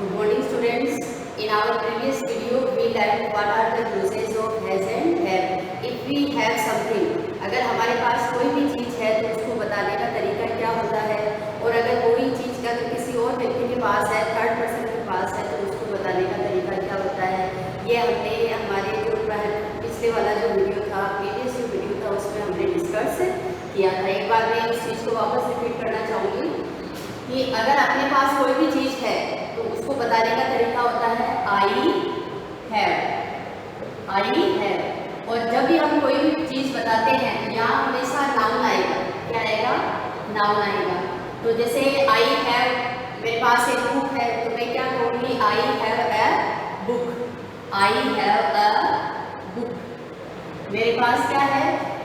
Good morning students. In our previous video we learned what are the uses of has and have. If we have something, अगर हमारे पास कोई भी चीज़ है तो उसको बताने का तरीका क्या होता है, और अगर वही चीज़ अगर किसी और व्यक्ति के पास है, थर्ड पर्सन के पास है, तो उसको बताने का तरीका क्या होता है। ये हमने हमारे जो पिछले वाला जो वीडियो था, प्रीवियस जो वीडियो था, उसमें हमने डिस्कस किया था। एक बार मैं इस चीज़ को वापस रिपीट करना चाहूँगी कि अगर अपने पास कोई भी चीज़ है तो उसको बताने का तरीका होता है आई हैव। और जब भी हम कोई भी चीज़ बताते हैं यहाँ हमेशा नाउन आएगा। क्या आएगा? नाउन आएगा। तो जैसे आई हैव, मेरे पास एक बुक है, तो मैं क्या कहूँगी? I have a book. I have a book. मेरे पास क्या है?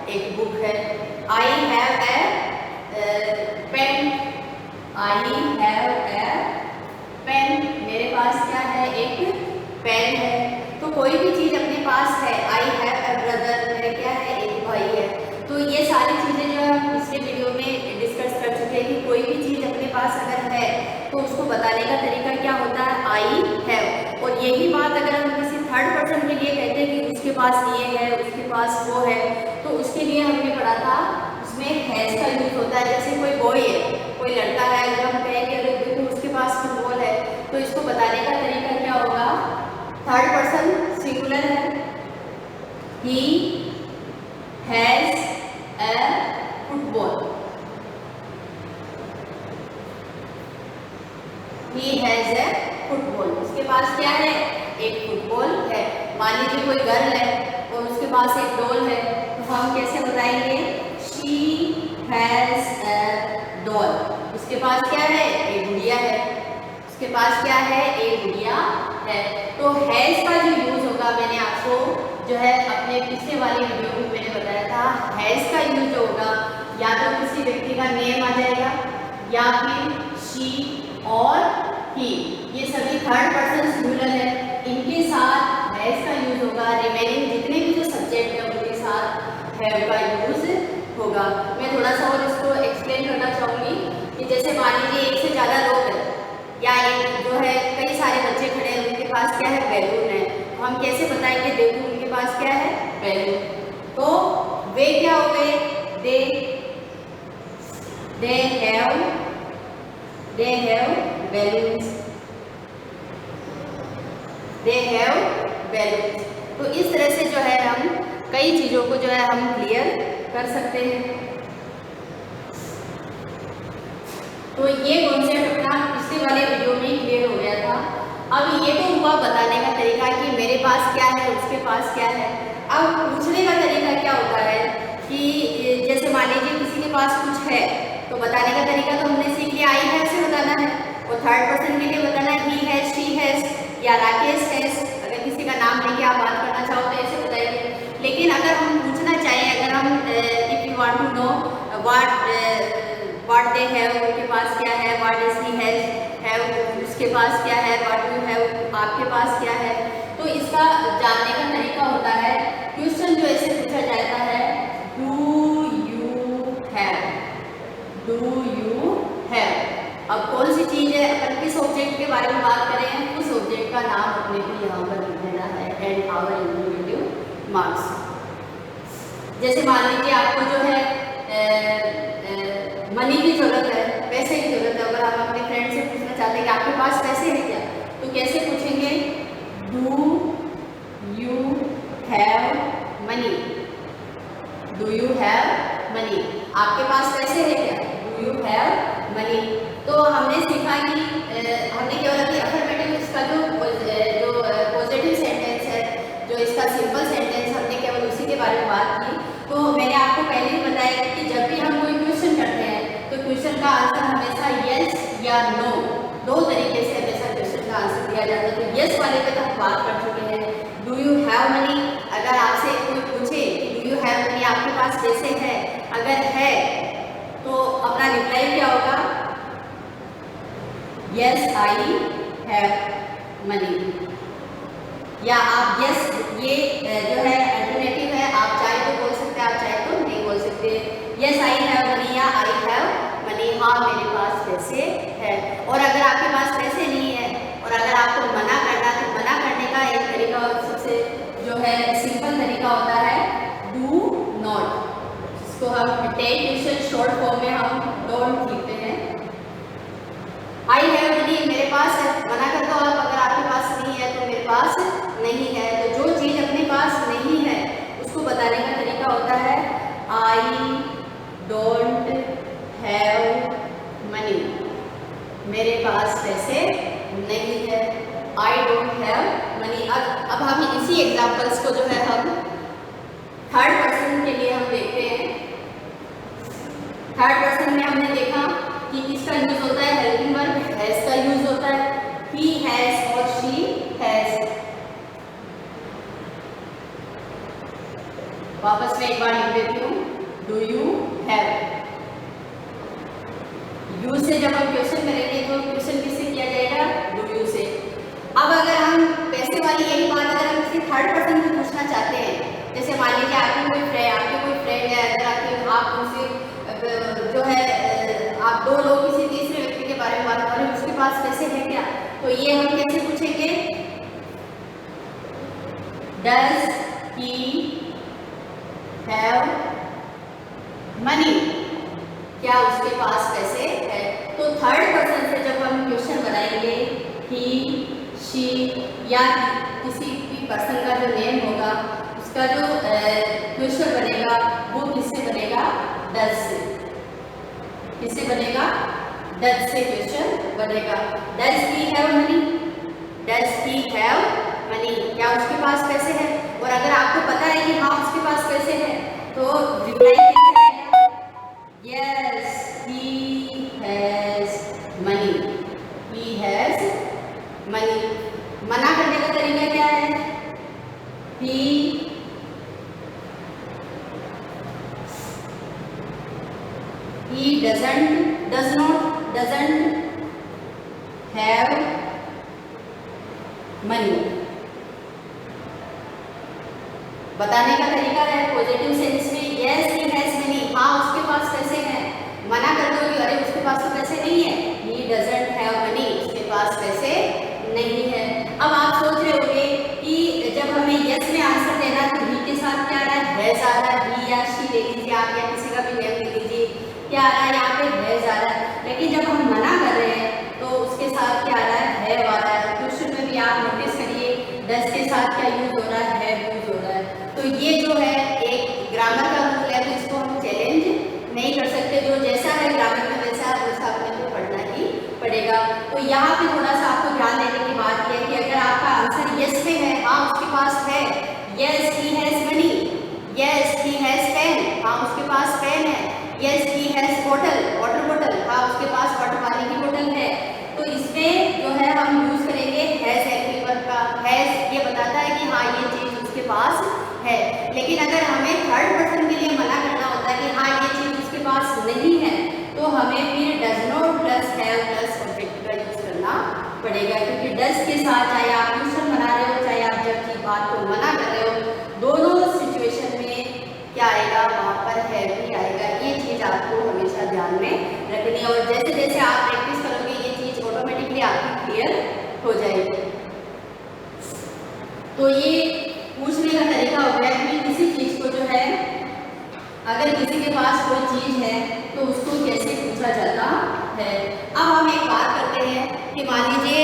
एक बुक है। I have a pen. I have a pen. मेरे पास क्या है? एक पेन है। तो कोई भी चीज़ अपने पास है। आई हैव ए ब्रदर, मेरे क्या है? एक भाई है। तो ये सारी चीज़ें जो हम पिछले वीडियो में डिस्कस कर चुके हैं कि कोई भी चीज़ अपने पास अगर है तो उसको बताने का तरीका क्या होता है? I have. और यही बात अगर हम किसी थर्ड पर्सन के लिए कहते हैं कि उसके पास ये है, उसके पास वो है, तो उसके लिए हमने पढ़ा था उसमें हैज़ का यूज होता है। जैसे कोई बॉय है, कोई लड़का है, अगर हम कहेंगे अगर देखो उसके पास फुटबॉल है, तो इसको बताने का तरीका क्या होगा? थर्ड पर्सन सिंगुलर है। He has a football. He has a football. उसके पास क्या है? एक फुटबॉल है। मान लीजिए कोई गर्ल है और उसके पास एक डॉल है, तो हम कैसे बताएंगे? She has a doll. उसके पास क्या है? एक गुड़िया है। उसके पास क्या है? एक गुड़िया है। तो हैज़ का जो यूज होगा, मैंने आपको जो है अपने पिछले वाले वीडियो में मैंने बताया था, हैज़ का यूज होगा या तो किसी व्यक्ति का नेम आ जाएगा या फिर शी और ही, ये सभी थर्ड पर्सन सिंगुलर है, इनके साथ हैज़ का यूज होगा। रिमेनिंग जितने भी जो सब्जेक्ट है उनके साथ हैव का यूज होगा। मैं थोड़ा सा और इसको एक्सप्लेन करना चाहूँगी कि जैसे मान लीजिए एक से ज़्यादा लोग हैं या एक जो है कई सारे बच्चे खड़े हैं, उनके पास क्या है? बैलून है। तो हम कैसे बताएंगे? देखो उनके पास क्या है? बैलून। तो वे क्या हो गए? They have balloons. They have balloons. तो इस तरह से जो है हम कई चीज़ों को जो है हम क्लियर कर सकते हैं। तो ये कॉन्सेप्ट अपना पिछले वाले वीडियो में क्लियर हो गया था। अब ये तो हुआ बताने का तरीका कि मेरे पास क्या है, उसके पास क्या है। अब पूछने का तरीका क्या होता है कि जैसे मान लीजिए किसी के पास कुछ है, तो बताने का तरीका तो हमने सीख लिया, आई हैव से बताना है, और थर्ड पर्सन के लिए बताना है ही हैज, शी हैज या राकेश हैज। अगर किसी का नाम लेके आप बात करना चाहो तो ऐसे बताइए। लेकिन अगर हम पूछना चाहें, अगर हम if you want to know what they have, उनके पास क्या है, व्हाट डज ही हैव, उसके पास क्या है, व्हाट यू हैव, आपके पास क्या है। तो इसका जानने का तरीका होता है, क्वेश्चन जो ऐसे पूछा जाता है, डू यू हैव। अब कौन सी चीज़ है, अपन किस ऑब्जेक्ट के बारे में बात करें, उस ऑब्जेक्ट का नाम अपने को यहाँ पर लिख देना है एंड आवर इंडिविजुअल मार्क्स। जैसे मान लीजिए आपको जो है मनी की जरूरत है, पैसे की जरूरत है। अगर हम अपने फ्रेंड से पूछना चाहते हैं कि आपके पास पैसे हैं क्या, तो कैसे पूछेंगे? Do you have money. Do you have money. आपके पास पैसे हैं क्या? Do you have money. तो हमने सीखा कि हमने केवल अभी अफर्मेटिव, इसका जो पॉजिटिव सेंटेंस है, जो इसका सिंपल सेंटेंस, हमने केवल उसी के बारे में बात की। तो मैंने आपको पहले ही बताया कि जब भी हम कोई क्वेश्चन करते हैं तो क्वेश्चन का आंसर हमेशा यस या नो, दो तरीके से हमेशा क्वेश्चन का आंसर दिया जाता है। तो यस वाले पे तो हम बात कर चुके हैं। डू यू हैव मनी, अगर आपसे कोई पूछे डू यू हैव मनी, आपके पास पैसे है, अगर है तो अपना रिप्लाई क्या होगा? Yes I have money. या आप यस, ये जो है अल्टरनेटिव है, आप चाहे तो बोल सकते हैं, आप चाहे तो नहीं बोल सकते। यस आई हैव मनी या आई हैव मनी, हाँ मेरे पास पैसे है। और अगर आपके पास पैसे नहीं है और अगर टेक क्वेश्चन शॉर्ट फॉर्म में हम डोंट लिखते हैं। आई हैव मनी मेरे पास है, मना कर दो आप, अगर आपके पास नहीं है तो मेरे पास नहीं है। तो जो चीज़ अपने पास नहीं है उसको बताने का तरीका होता है आई डोंट हैव मनी, मेरे पास पैसे नहीं है। आई डोंट हैव मनी। अब हम इसी एग्जाम्पल्स को जो है हम थर्ड पर्सन के लिए हम देखते हैं। थर्ड पर्सन में हमने देखा कि किसका यूज होता है, हेल्पिंग वर्ब हैज का यूज होता है, ही हैज और शी हैज। वापस मैं एक बार लिख देती हूँ, डू यू हैव। यू से जब हम क्वेश्चन करेंगे तो क्वेश्चन किससे किया जाएगा, डू यू से। अब अगर हम पैसे वाली यही बात अगर हम किसी थर्ड पर्सन से पूछना चाहते हैं, जैसे मान लीजिए आपकी कोई फ्रेंड है, अगर आप उनसे जो है आप दो लोग किसी तीसरे व्यक्ति के बारे में बात कर रहे हैं, उसके पास पैसे हैं क्या, तो ये हम कैसे पूछेंगे, डज ही हैव मनी, क्या उसके पास पैसे है। तो थर्ड पर्सन से जब हम क्वेश्चन बनाएंगे ही शी या किसी भी पर्सन का जो नेम होगा उसका जो क्वेश्चन बनेगा वो किससे बनेगा, डज से। किससे बनेगा, डज से क्वेश्चन बनेगा। Does he have money, does he have money, क्या उसके पास पैसे हैं। और अगर आपको पता है कि हाँ उसके पास पैसे हैं तो रिप्लाई कैसे आएगा, yes he has money, he has money. मना करने का तरीका क्या है, he does not have money। बताने का तरीका है पॉजिटिव सेंस में, yes he has money, हाँ उसके पास पैसे हैं। मना कर दो कि अरे उसके पास तो पैसे नहीं है, he doesn't have money, उसके पास पैसे नहीं है। अब आप सोच रहे होंगे कि जब हमें yes में आंसर देना है तो he के साथ क्या आ रहा है, हैज आ रहा है, he या she ले लीजिए आप, या किसी का भी नेम ले लीजिए, क्या आ रहा है यहाँ पे हैज आ रहा है। लेकिन जब हम मना कर रहे हैं तो उसके साथ क्या आ रहा है, हैव आ रहा है। क्वेश्चन में भी आप नोटिस करिए डज के साथ क्या यूज हो रहा है, हैव यूज हो रहा है। तो ये जो है एक ग्रामर का रूल है, तो इसको हम चैलेंज नहीं कर सकते, जो जैसा है ग्रामर में वैसा अपने को पढ़ना ही पड़ेगा। तो यहाँ पे थोड़ा सा आपको ध्यान देने की बात यह है कि अगर आपका आंसर यस में है, हाँ उसके पास है, yes he has money, yes he has pen, हाँ उसके पास पेन है, yes he has bottle, water bottle, हाँ उसके पास वाटर पानी की बोतल है। तो इसमें जो है हम यूज करेंगे हैज हेल्पिंग वर्ब का। हैज ये बताता है कि हाँ ये चीज उसके पास है। लेकिन अगर हमें थर्ड पर्सन के लिए मना करना होता है कि हाँ ये चीज उसके पास नहीं है, तो हमें फिर does not plus have plus object का यूज करना पड़ेगा, क्योंकि डज के साथ चाहे आप क्वेश्चन बना रहे हो चाहे आप जब की बात को मना कर रहे हो, दोनों सिचुएशन में क्या आएगा, वहाँ पर है भी आएगा। ये चीज़ आपको हमेशा ध्यान में रखनी है और जैसे जैसे आप प्रैक्टिस करोगे ये चीज़ ऑटोमेटिकली आपकी क्लियर हो जाएगी। तो ये पूछने का तरीका हो गया कि किसी चीज़ को जो है अगर किसी के पास कोई चीज़ है तो उसको कैसे पूछा जाता है। अब हम एक बात करते हैं कि मान लीजिए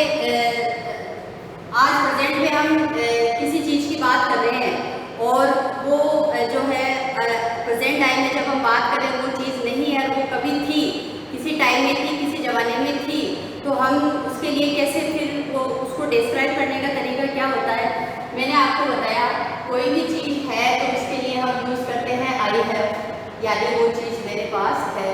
आज प्रेजेंट में हम किसी चीज़ की बात कर रहे हैं और वो जो है प्रेजेंट टाइम में जब हम बात करें वो चीज़ नहीं है, वो कभी थी, किसी टाइम में थी, किसी ज़माने में थी, तो हम उसके लिए कैसे फिर वो उसको डिस्क्राइब करने का तरीका क्या होता है। मैंने आपको बताया कोई भी चीज़ है तो उसके लिए हम यूज़ करते हैं आई हैव, यानी वो चीज़ मेरे पास है।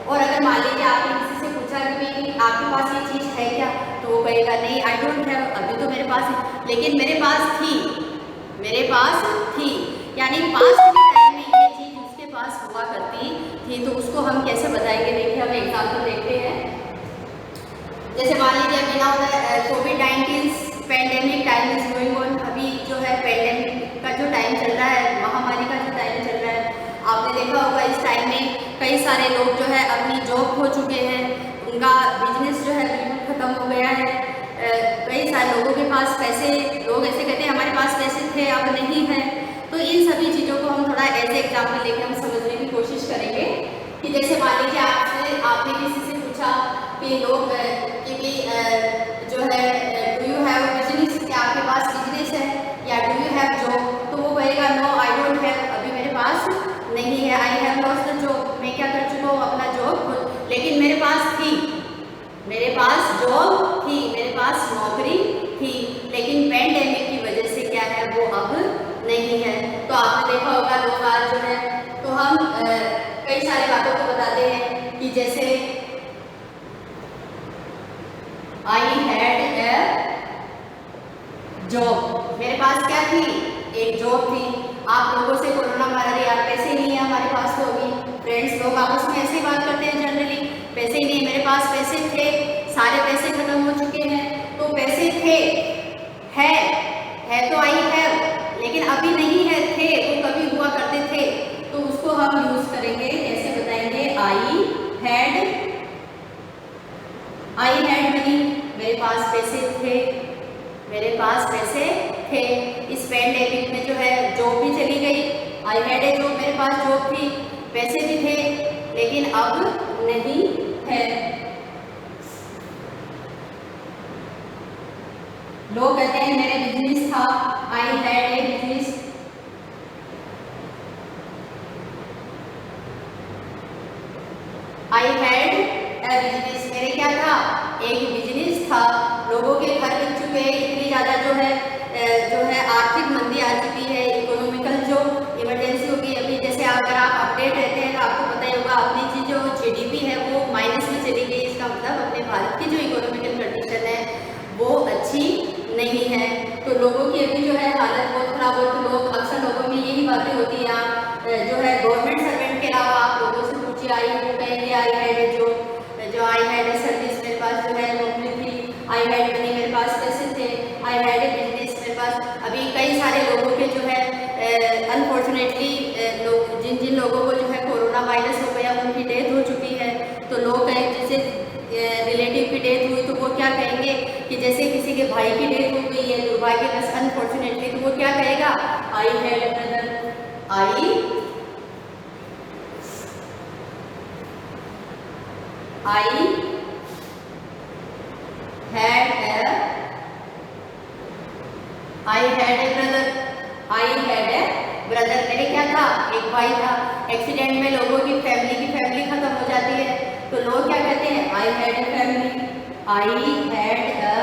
और अगर मान लीजिए आपने किसी से पूछा कि भाई आपके पास ये चीज़ है क्या, तो वो कहेगा नहीं आई डोंट हैव, अभी तो मेरे पास है, लेकिन मेरे पास थी, मेरे पास थी, यानी पास्ट के टाइम में ये चीज़ उसके पास हुआ करती थी। तो उसको हम कैसे बताएंगे, देखिए हम एग्जाम्पल देखते हैं। जैसे मान लीजिए अभी ना कोविड-19 pandemic time is going on, अभी जो है पेंडेमिक का जो टाइम चल रहा है, महामारी का जो टाइम चल रहा है, आपने देखा होगा इस टाइम में कई सारे लोग जो है अपनी जॉब खो चुके हैं, उनका बिजनेस जो है बिल्कुल ख़त्म हो गया है। कई सारे लोगों के पास पैसे, लोग ऐसे कहते हैं हमारे पास पैसे थे अब नहीं है। तो इन सभी चीज़ों को हम थोड़ा एज एग्जाम्पल लेके हम समझने की कोशिश करेंगे कि जैसे मान लीजिए आपने किसी से पूछा कि लोग कि भी जो है डू यू हैव बिजनेस, क्या आपके पास बिजनेस है, या डू यू हैव जॉब, तो वो कहेगा नो आई डोंट हैव, अभी मेरे पास नहीं है, I have lost the job, मैं क्या कर चुका हूँ अपना जॉब, लेकिन मेरे पास थी, मेरे पास जॉब थी, मेरे पास नौकरी थी, लेकिन पेंडेमिक की वजह से क्या है वो अब नहीं है। तो आपने देखा होगा लोग आज जो है, तो हम कई सारी बातों को बताते हैं कि जैसे आई हैड ए जॉब, मेरे पास क्या थी, एक जॉब थी। आप लोगों से कोरोना महामारी, यार पैसे नहीं है हमारे पास, तो अभी फ्रेंड्स लोग आपस में ऐसे ही बात करते हैं जनरली, पैसे ही नहीं, मेरे पास पैसे थे, सारे पैसे खत्म हो चुके हैं, तो पैसे थे, है तो आई हैव, लेकिन अभी नहीं है, थे तो कभी हुआ करते थे, तो उसको हम यूज करेंगे, कैसे बताएंगे, आई हैड मनी, मेरे पास पैसे थे, मेरे पास पैसे थे। इस पेंडेमिक में जो है जॉब भी चली गई, आई हैड ए जॉब, मेरे पास जॉब थी, पैसे भी थे, लेकिन अब नहीं है। लोग कहते हैं मेरे बिजनेस था, I had a business, I had a business, मेरे क्या था, एक बिजनेस था। लोगों के घर बन चुके हैं, इतनी ज़्यादा जो है आर्थिक मंदी आ चुकी है, इकोनॉमिकल जो इमरजेंसी होगी, अभी जैसे अगर आप अपडेट रहते हैं तो आपको पता ही होगा अपनी की जो जीडीपी है वो माइनस में चली गई, इसका मतलब अपने भारत की जो इकोनॉमिकल कंडीशन है वो अच्छी नहीं है। तो लोगों की अभी जो है हालत बहुत खराब हो, तो लोग अक्सर लोगों में यही बातें होती हैं, जो है गवर्नमेंट सर्वेंट के अलावा आप लोगों से पूछिए, आई वो कहेंगे आई हैड जो आई हैड ए सर्विस, मेरे पास जो है नौकरी थी, आई हैड मनी, मेरे पास पैसे थे, आई हैड ए बिजनेस, मेरे पास। अभी कई सारे लोगों के जो है अनफॉर्चुनेटली लोग जिन लोगों को जो है कोरोना वायरस हो गया, उनकी डेथ हो चुकी है, तो लोग कहें जैसे रिलेटिव की डेथ हुई तो वो क्या कहेंगे कि जैसे किसी के भाई की डेथ हो गई है दुर्भाग्यवश अनफॉर्चुनेटली, तो वो क्या कहेगा, I had a brother, I had a brother, I had a brother, मेरे क्या था, एक भाई था। एक्सीडेंट में लोगों की फैमिली खत्म हो जाती है, तो लोग क्या कहते हैं, I had a family, I had a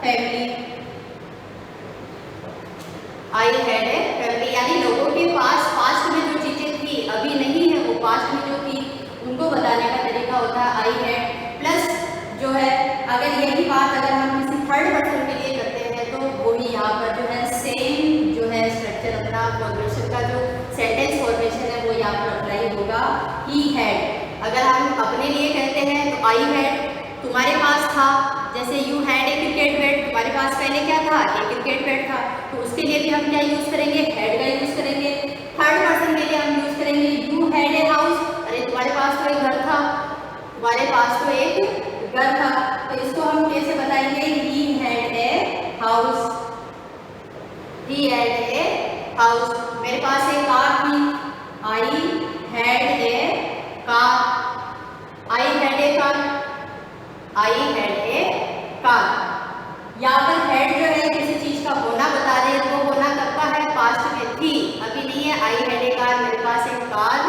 family, I had a family, यानी लोगों के पास पास्ट में जो चीजें थी अभी नहीं है, वो पास्ट में जो थी उनको बताने का तरीका होता है आई हैड। प्लस जो है अगर यही बात अगर हम किसी थर्ड पर्सन के लिए करते हैं तो वही यहाँ पर जो है सेम जो है स्ट्रक्चर अपना फॉर्मेशन का जो सेंटेंस फॉर्मेशन है वो यहाँ पर अप्लाई होगा, ही हैड। अगर हम अपने लिए कहते हैं तो आई हैड, तुम्हारे पास था, जैसे you had a cricket bat, तुम्हारे पास पहले क्या था, एक क्रिकेट बैट था, तो उसके लिए भी हम क्या यूज करेंगे, हैड का यूज करेंगे। थर्ड पर्सन के लिए हम यूज करेंगे यू हैड ए हाउस, अरे तुम्हारे पास तो एक घर था, तुम्हारे पास तो एक घर था, तो इसको हम कैसे बताएंगे, he had a house, he had a house, मेरे पास एक कार थी, I had a car, I had a car, I had a car. यहाँ पर हैड जो है किसी चीज का होना बता रहे हैं, वो होना कब का है, पास्ट में थी, अभी नहीं है। आई हैड ए कार, मेरे पास एक कार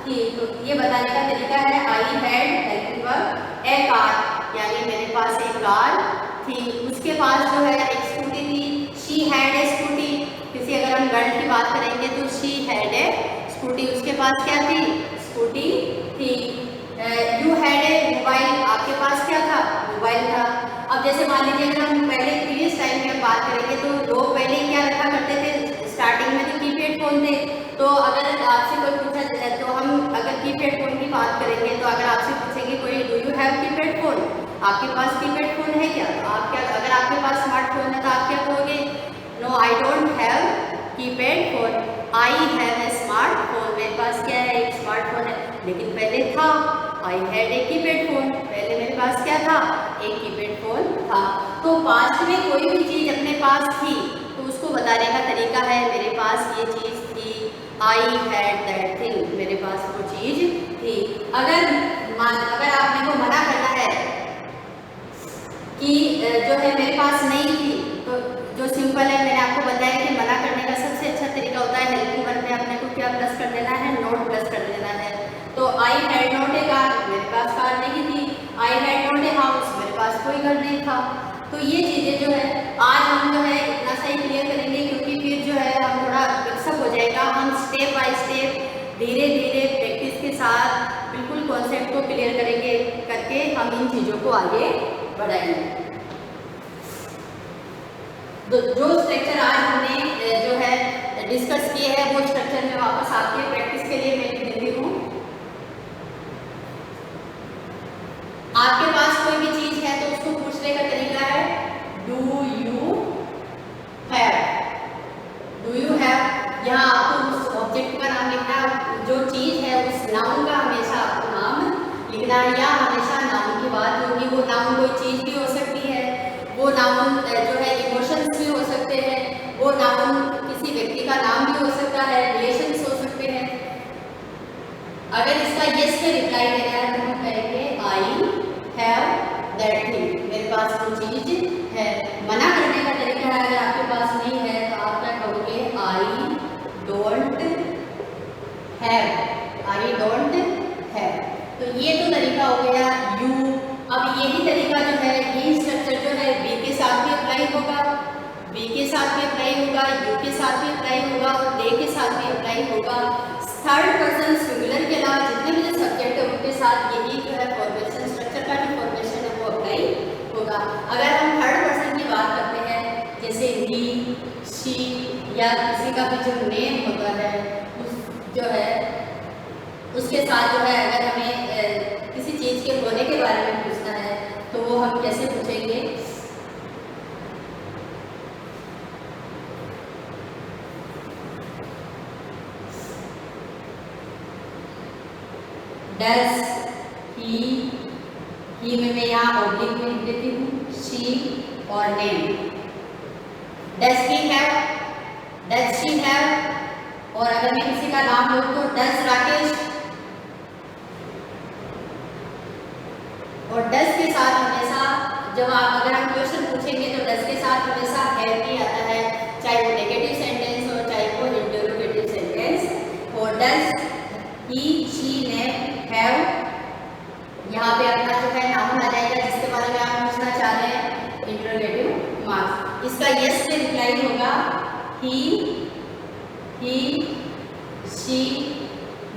थी, तो ये बताने का तरीका है I had helping verb A car, यानी मेरे पास एक कार थी। उसके पास जो है एक स्कूटी थी, शी हैड ए स्कूटी, किसी अगर हम गर्ल की बात करेंगे तो शी हैड ए स्कूटी, उसके पास क्या थी, स्कूटी थी। यू हैड ए मोबाइल, आपके पास क्या था, मोबाइल था। अब जैसे मान लीजिए अगर हम पहले प्रीवियस टाइम में बात करेंगे तो लोग पहले क्या रखा करते थे, स्टार्टिंग में तो कीपैड फोन थे, तो अगर आपसे कोई पूछा तो हम अगर कीपैड फोन की बात करेंगे तो अगर आपसे पूछेंगे कोई do you have keypad phone, आपके पास कीपैड फोन है क्या, तो आप क्या, अगर आपके पास स्मार्टफोन है तो आप क्या कहोगे, no I don't have keypad phone, I have a smartphone, मेरे पास क्या है, एक स्मार्टफोन है, लेकिन पहले था I had a keypad phone, पहले मेरे पास क्या था, एक कीपैड फोन था। तो पास्ट में कोई भी चीज अपने पास थी तो उसको बताने का तरीका है, मेरे पास ये चीज थी, आई हैड दैट थिंग, मेरे पास वो चीज चीज थी। अगर आपने को मना करना है कि जो है मेरे पास नहीं थी, तो जो सिंपल है, मैंने आपको बताया कि मना करने का सबसे अच्छा तरीका होता है हेल्पिंग वर्ब में अपने को क्या प्लस कर देना है, नॉट प्लस कर देना है। तो I had not a car, मेरे पास कार नहीं थी। I had not a house, मेरे पास कोई घर नहीं था। तो ये चीज़ें जो है आज हम जो है इतना सही क्लियर करेंगे, क्योंकि फिर जो है हम थोड़ा मिक्सअप हो जाएगा। हम स्टेप बाय स्टेप धीरे धीरे प्रैक्टिस के साथ बिल्कुल कॉन्सेप्ट को क्लियर करेंगे करके हम इन चीज़ों को आगे बढ़ाएंगे। तो जो स्ट्रक्चर आज हमने जो है डिस्कस किए हैं वो स्ट्रक्चर में वापस आपके प्रैक्टिस के लिए मैं लिख देती हूँ। आपके पास कोई भी चीज है तो उसको पूछने का तरीका है do you have. Do you have, यहाँ आपको उस ऑब्जेक्ट का नाम लिखना है, जो चीज है उस नाउन का हमेशा आपको नाम लिखना है, या हमेशा नाउन की बात होगी। वो नाउन कोई चीज भी हो सकती है, वो नाउन जो है इमोशंस भी हो सकते हैं, वो नाउन किसी व्यक्ति का नाम भी हो सकता है, रिलेशंस हो सकते हैं। अगर इसका यस में रिप्लाई देना है तो हम कहेंगे आई हैव दैट थिंग, मेरे पास वो चीज है। मना करने का तरीका है, अगर आपके पास नहीं है तो आप क्या कहोगे आई don't have, I don't have. तो ये तो तरीका हो गया यू। अब यही तरीका जो है, ये स्ट्रक्चर जो है बी के साथ भी अप्लाई होगा, बी के साथ भी अप्लाई होगा, यू के साथ भी अप्लाई होगा और दे के साथ भी अप्लाई होगा। थर्ड पर्सन सिंगुलर के अलावा जितने भी जो सब्जेक्ट है उनके साथ यही जो है फॉर्मेशन स्ट्रक्चर का जो फॉर्मेशन है वो अप्लाई होगा। अगर हम थर्ड पर्सन की बात करते हैं, जैसे ही, शी या किसी का भी जो नेम होता है उस जो है उसके साथ जो है अगर हमें किसी चीज़ के होने के बारे में पूछना है तो वो हम कैसे पूछेंगे। डज ही में मैं यहाँ ऑब्लिक में लिख देती हूँ शी और name. Does he have, does she have, और अगर मैं किसी का नाम लूँ तो डज राकेश, और डज के साथ हमेशा जब अगर हम क्वेश्चन पूछेंगे तो डज के साथ हमेशा हैव ही आता है, चाहे वो नेगेटिव सेंटेंस हो चाहे वो इंटरोगेटिव सेंटेंस हो। Does he, she, name, have, यहाँ पे अपना जो है नाउन आ जाएगा जिसके बारे में आप पूछना चाह रहे हैं, इंटरोगेटिव मार्क्स। इसका यस से रिप्लाई होगा ही, शी,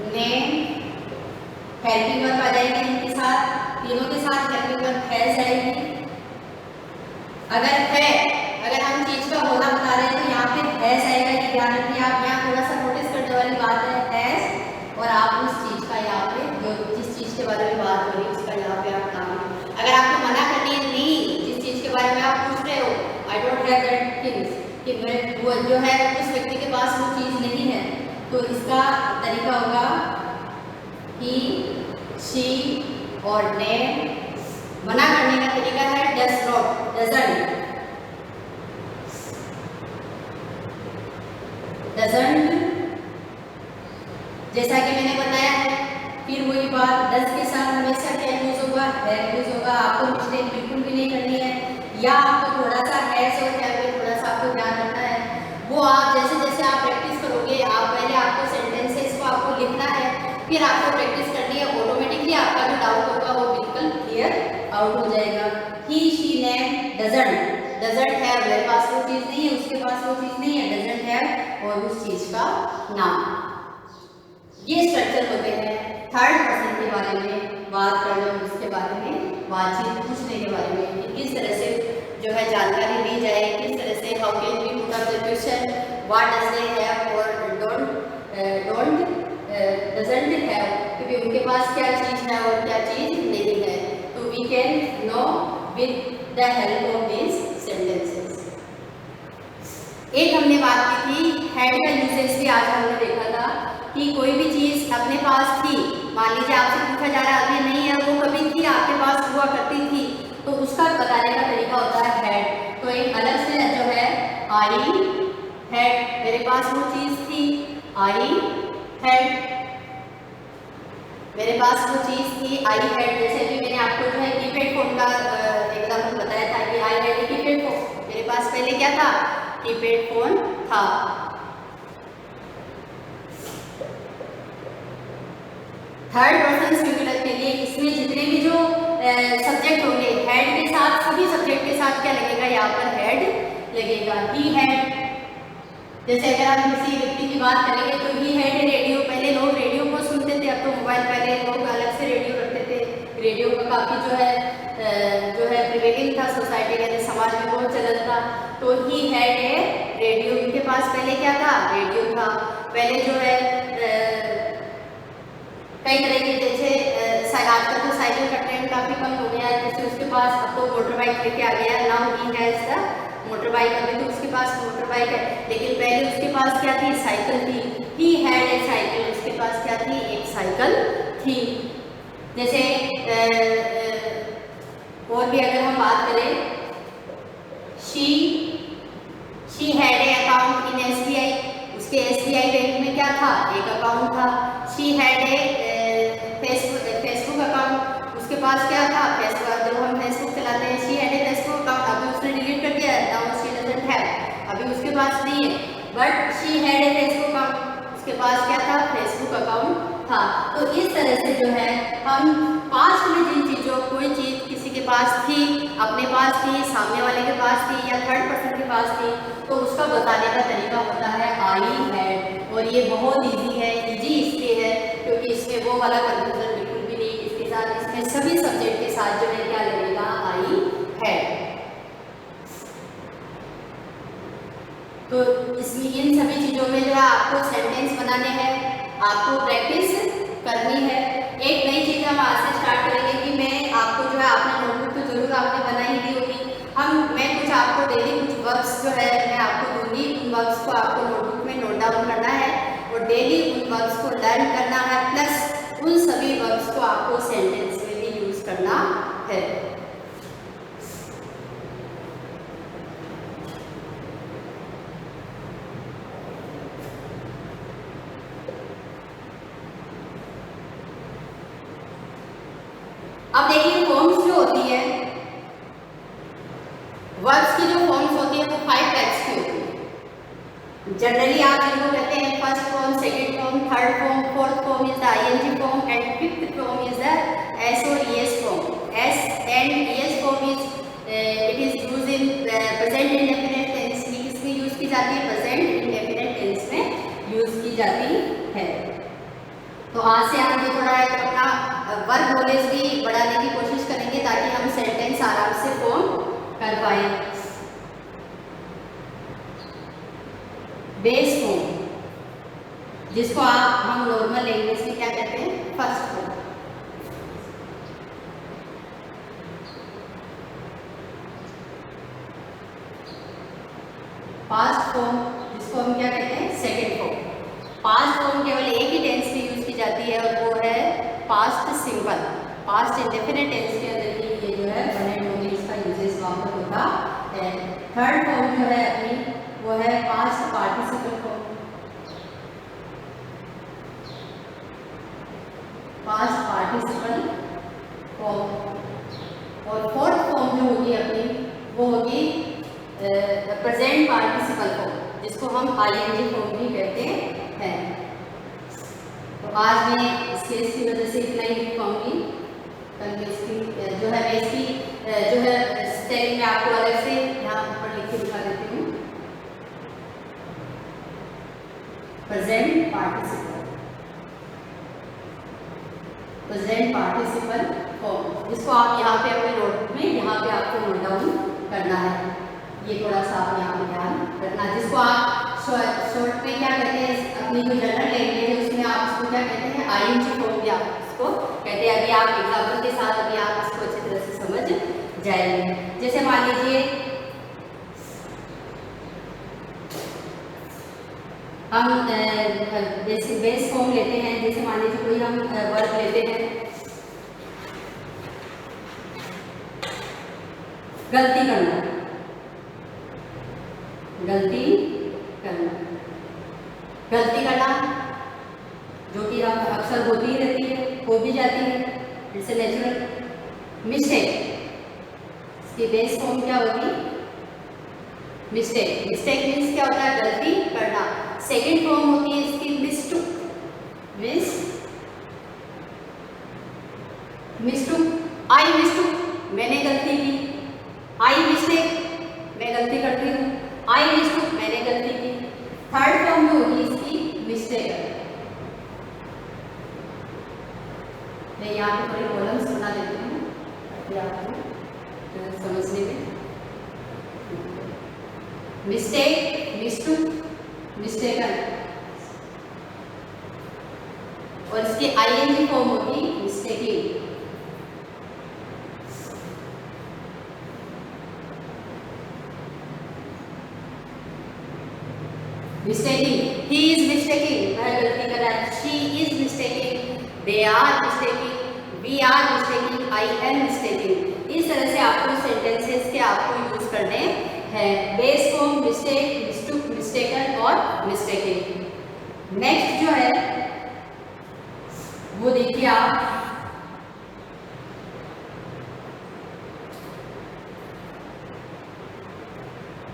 नेम, हेल्पिंग वर्ब आ जाएंगे इनके साथ, तीनों के साथ हेल्पिंग वर्ब हैज आएगी। अगर हम चीज का होना बता रहे हैं तो यहाँ पे हैज आएगा, कि ध्यान रखिए आप, यहाँ थोड़ा सा नोटिस करने वाली बात है हैज, और आप उस चीज का यहाँ पे जो जिस चीज के बारे में बात हो रही है उसका यहाँ पे आप नाम। अगर आपको मना करनी है नहीं, जिस चीज के बारे में आप पूछ रहे हो आई डोंट हैव दैट थिंग्स, कि मैं वो जो है उस व्यक्ति के पास वो चीज नहीं है, तो इसका तरीका होगा ही, शी और नेम। मना करने का तरीका है डज नॉट, डजंट, डजंट। जैसा कि मैंने बताया है, फिर वही बात, डज के साथ हमेशा क्या यूज होगा, हैव यूज होगा। आपको मिस्टेक बिल्कुल भी नहीं करनी है, या आपको थोड़ा सा हैज और हैव पे थोड़ा सा आपको ध्यान रखना है। वो आप जैसे जैसे आप प्रैक्टिस करोगे, आप पहले आपको सेंटेंसेस को आपको लिखना है, फिर आपको प्रैक्टिस करनी है, ऑटोमेटिकली आपका जो डाउट होगा वो बिल्कुल क्लियर आउट हो जाएगा। He, she, name, doesn't, doesn't have, मेरे पास वो चीज़ नहीं है, उसके पास वो चीज़ नहीं है, डजंट हैव, और उस चीज़ का नाम। ये स्ट्रक्चर होते हैं थर्ड पर्सन के बारे में बात करना, उसके बारे में बातचीत पूछने के बारे में, कि किस तरह से जो है जानकारी ली जाए, किस तरह से how can we put up the question, what does they have और डोंट डजंट हैव, क्योंकि उनके पास क्या चीज़ है और क्या चीज़ नहीं है। तो we can know with the help of this sentences. एक हमने बात की थी हैड का यूसेज भी आज हमने देखा था, कि कोई भी चीज़ अपने पास थी, मान लीजिए आपसे पूछा जा रहा है अभी नहीं है, वो कभी थी आपके पास हुआ करती थी, तो उसका बताने का तरीका होता है हैड। तो एक अलग से जो है आई हैड, मेरे पास वो चीज़ थी, आई हैड। मेरे पास वो चीज़ थी आई हैड, जैसे कि मैंने आपको जो है कीपैड फोन का एग्जाम्पल बताया था कि आई हैड कीपैड फोन, मेरे पास पहले क्या था, कीपैड फोन था। थर्ड पर्सन सिंगुलर के लिए इसमें जितने भी जो सब्जेक्ट होंगे हेड के साथ, सभी सब्जेक्ट के साथ क्या लगेगा, यहाँ पर हेड लगेगा, ही हैड। जैसे अगर हम किसी व्यक्ति की बात करेंगे तो ही हैड रेडियो, पहले लोग रेडियो को सुनते थे, अब तो मोबाइल, पहले लोग अलग से रेडियो रखते थे। रेडियो का काफ़ी जो है प्रिवेलिंग था सोसाइटी में, समाज में बहुत चलन था। तो ही हैड है रेडियो, इनके पास पहले क्या था, रेडियो था। पहले जो है कई तरह के, जैसे आजकल तो साइकिल का ट्रेंड काफ़ी कम हो गया है, जैसे उसके पास अब तो मोटर बाइक लेके आ गया, now he has the motor bike, अभी तो उसके पास मोटर बाइक है, लेकिन पहले उसके पास क्या थी, साइकिल थी। ही हैड ए साइकिल, उसके पास क्या थी, एक साइकिल थी। जैसे और भी अगर हम बात करें, she had a account in SBI, उसके एसबीआई बैंक में क्या था, एक अकाउंट था। She had A Facebook account, उसके पास क्या था, फेसबुक, जब हम फेसबुक चलाते हैं, she had A Facebook account, अभी उसने डिलीट कर दिया, नाउ शी डजंट हैव, अभी उसके पास नहीं है, but she had A Facebook account, उसके पास क्या था, फेसबुक अकाउंट था। तो इस तरह से जो है हम पास्ट में जिन चीज़ों, कोई चीज़ किसी के पास थी, अपने पास थी, सामने वाले के पास थी, या थर्ड पर्सन के पास थी, तो उसका बताने का तरीका होता है आई हैड। और ये बहुत इजी है, इजी इसलिए है क्योंकि इसमें वो वाला कंफ्यूजन बिल्कुल भी नहीं, इसके साथ, इसमें सभी सब्जेक्ट के साथ जो है क्या लगेगा, आई हैड। तो इसमें इन सभी चीज़ों में जो है आपको सेंटेंस बनाने हैं, आपको प्रैक्टिस करनी है। एक नई चीज़ हम आज से स्टार्ट करेंगे कि मैं आपको जो है, आपने नोटबुक तो जरूर आपने बना ही दी होगी, मैं कुछ आपको डेली कुछ वर्ब्स जो है मैं आपको दूंगी, उन वर्ब्स को आपको नोटबुक में नोट डाउन करना है और डेली उन वर्ब्स को लर्न करना है, प्लस उन सभी वर्ब्स को आपको सेंटेंस में भी यूज करना है। अब देखिए फॉर्म्स जो होती है, वर्ब्स की जो फॉर्म्स होती है वो 5 टाइप्स की होती है। जनरली आप जिनको कहते हैं first form, second form, third form, fourth form is the ING form and fifth form is the S और ES form. S and ES form is it is used in present indefinite tense, किसमें use की जाती है, present indefinite tense में use की जाती है। तो आज से हम ये थोड़ा अपना वर्ब नॉलेज भी बढ़ाने की कोशिश करेंगे ताकि हम सेंटेंस आराम से फॉर्म कर पाए। बेस फॉर्म, जिसको हम नॉर्मल लैंग्वेज में क्या कहते हैं, फर्स्ट फॉर्म। पास्ट फॉर्म, जिसको हम क्या कहते हैं, सेकंड फॉर्म। पास्ट फॉर्म केवल एक ही टेंस में यूज की जाती है और वो है past simple. Past indefinite tense के अंदर ही ये जो है वन एंड ओनली इसका यूजेस वहाँ पर होता है। थर्ड फॉर्म जो है अपनी वो है past participle form. Past participle form. और फोर्थ फॉर्म जो होगी अपनी वो होगी प्रेजेंट पार्टिसिपल फॉर्म, जिसको हम आईएनजी फॉर्म भी कहते हैं। तो आज मैं स्पेस की वजह से इतना ही लिख पाऊंगी। कल इसकी जो है मैं इसकी जो है स्पेलिंग में आपको अलग से यहाँ पर लिख के दिखा देती हूँ। Present participle, present participle form, जिसको आप यहाँ पे अपने नोटबुक में यहाँ पे आपको नोट डाउन करना है। ये थोड़ा सा आप यहाँ पे ध्यान रखना, जिसको आप शॉर्ट में क्या कहते हैं, अपनी जो जनरल लैंग्वेज है उसमें आप इसको क्या कहते हैं, आईएनजी फॉर्म भी आप इसको कहते हैं। अभी आप एग्जाम्पल के साथ अभी आप इसको अच्छी तरह से समझ जाएंगे। जैसे मान लीजिए हम बेस फॉर्म लेते हैं, जैसे मान लीजिए कोई हम वर्ब लेते हैं, गलती करना, गलती करना, गलती करना जो कि हम अक्सर होती ही रहती है। हो भी जाती है, इट्स ए नेचुरल। मिस्टेक, इसकी बेस फॉर्म क्या होगी? मिस्टेक। मिस्टेक मीन्स क्या होता है? गलती करना। सेकेंड फॉर्म होती है इसकी मिस्टूक। मिस्टूक, आई मिस्टूक, मैंने गलती की। आई मिस्टेक, मैं गलती करती हूँ। आई मिस्टूक, मैंने गलती की। थर्ड फॉर्म में होगी इसकी मिस्टेक। मैं यहाँ पे थोड़ी कॉलम्स बना देती हूँ ताकि आपको समझने में। मिस्टेक, मिस्टूक, मिस्टेकन, और इसकी आईएनजी फॉर्म होगी mistaking. Mistaking, he is mistaking, वह गलती कर रहा है। she is mistaking, they are mistaking, we are mistaking, I am mistaking। इस तरह से आपको सेंटेंसेस के आपको यूज करने हैं। बेस फॉर्म मिस्टेक, मिस्टूक, मिस्टेकन और मिस्टेकिंग। नेक्स्ट जो है वो देखिए आप,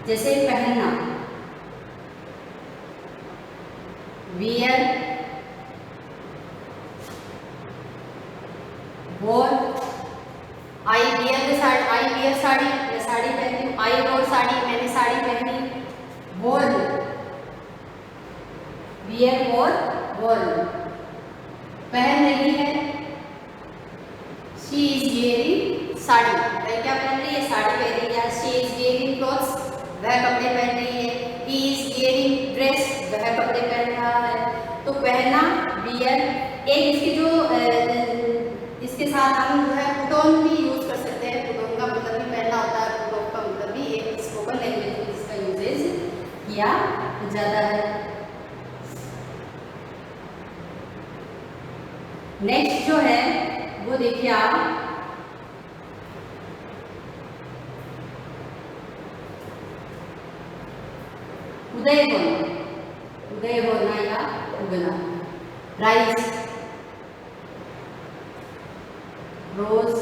जैसे पहनना, wear, war, I wear the sari, I wear sari, मैं साड़ी पहनती हूँ। आई वॉर साड़ी, मैंने साड़ी पहनी। वॉर, वियर, वॉर, वॉर, पहन रही है। शी इज वियरिंग साड़ी, वह क्या पहन रही है? साड़ी पहन रही है। शी इज वियरिंग क्लॉथ्स, वह कपड़े पहन रही है। ही इज वियरिंग ड्रेस, वह कपड़े पहन रहा है। तो पहनना, वियर, एक इसकी जो इसके साथ हम जो है पुट ऑन भी यूज कर सकते हैं। पुट ऑन का मतलब भी पहनना होता है, पुट ऑफ का मतलब भी एक स्पोकन लैंग्वेज में इसका यूजेज किया जाता है। नेक्स्ट जो है वो देखिए आप, उदय होना, उदय होना या उगना। राइस, रोज,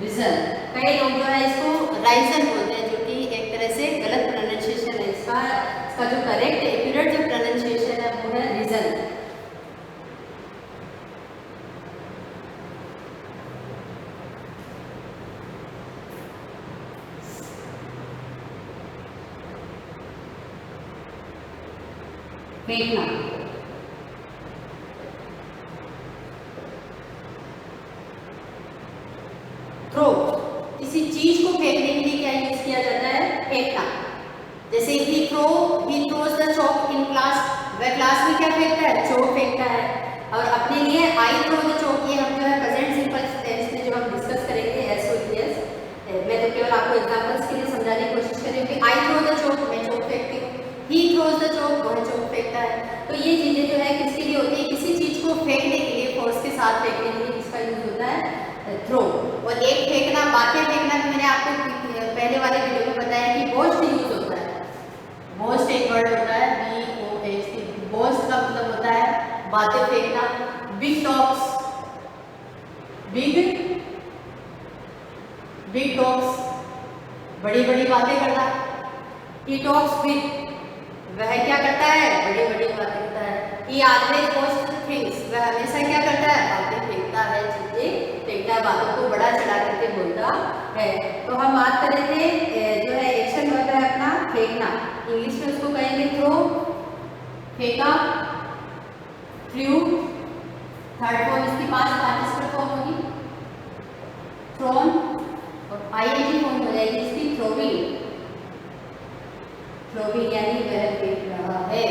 रिजन। कई लोग जो है इसको राइजन बोलते हैं, जो कि एक तरह से गलत प्रोनाउंसिएशन है। इसका जो करेक्ट एक्यूरेट जो प्रोनाउंसिएशन है वो है रिजन। फेंकना, थ्रो, किसी चीज को फेंकने के लिए क्या यूज किया जाता है? फेंकना। जैसे he throws the chalk in class, वह क्लास में क्या फेंकता है? चॉक फेंकता है। और अपने लिए आई थ्रो द चॉक, ये हम जो है प्रेजेंट सिंपल टेंस में जो हम डिस्कस करेंगे SOES, मैं तो केवल आपको एग्जांपल्स के लिए समझाने की कोशिश कर रही हूँ कि आई थ्रो द चॉक, मैं चॉक फेंकती हूँ। ही थ्रोज द चॉक, वह चॉक फेंकता है। तो ये चीजें जो है किसके लिए होती है? किसी चीज को फेंकने के लिए, फोर्स के साथ फेंकने के लिए इसका यूज होता है थ्रो। और एक फेंकना, बातें फेंकना भी मैंने आपको पहले वाले वीडियो में बताया कि बोस्ट यूज होता है। बोस्ट एक वर्ड होता है, BOST। बोस्ट का मतलब होता है बातें फेंकना। बिग टॉक्स, बिग टॉक्स, बड़ी बड़ी बातें करना। ही टॉक्स बिग, वह क्या करता है? बड़ी बड़ी बातें करता है। ही ऑलवेज पोस्ट थिंग्स, वह हमेशा क्या करता है? बातें फेंकता है, चीजें फेंकता है, बातों को बड़ा चढ़ा करके बोलता है। तो हम बात कर रहे थे जो है एक्शन होता है अपना फेंकना, इंग्लिश में उसको कहेंगे थ्रो, फेंका, फ्लू। थर्ड फॉर्म इसकी पास पार्टिसिपल फॉर्म होगी थ्रोन, और आईएनजी फॉर्म हो जाएगी इसकी थ्रोविंग। थ्रोविंग यानी वह फेंक रहा है।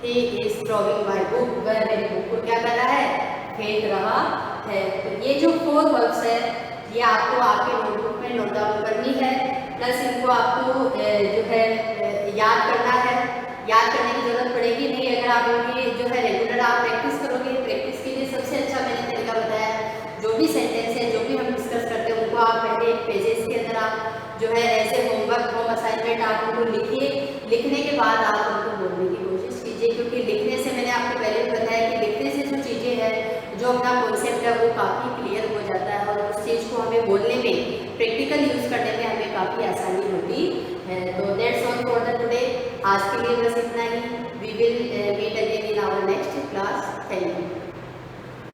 He is throwing my book, वह मेरी बुक को क्या कर रहा है? फेंक रहा है। तो ये जो 4 वर्ब्स है ये आपको आपके नोटबुक में नोट डाउन करनी है, प्लस इनको आपको जो है याद करना है। याद करने की जरूरत पड़ेगी नहीं, अगर आप इनकी जो है रेगुलर आप प्रैक्टिस करोगे। प्रैक्टिस के लिए सबसे अच्छा मैंने तरीका बताया, जो भी सेंटेंस है, जो भी हम डिस्कस करते हैं, उनको आप पहले एक पेजेस के अंदर आप जो है ऐसे होमवर्क लिखने के बाद आप उनको बोलने की कोशिश कीजिए, क्योंकि लिखने से मैंने आपको पहले भी बताया कि लिखने से जो चीज़ें हैं, जो अपना कॉन्सेप्ट है वो काफ़ी क्लियर हो जाता है और उस चीज़ को हमें बोलने में, प्रैक्टिकल यूज़ करने में हमें काफ़ी आसानी होती है। तो that's all for the today. आज के लिए बस इतना ही। We will meet again in our next class. Thank you.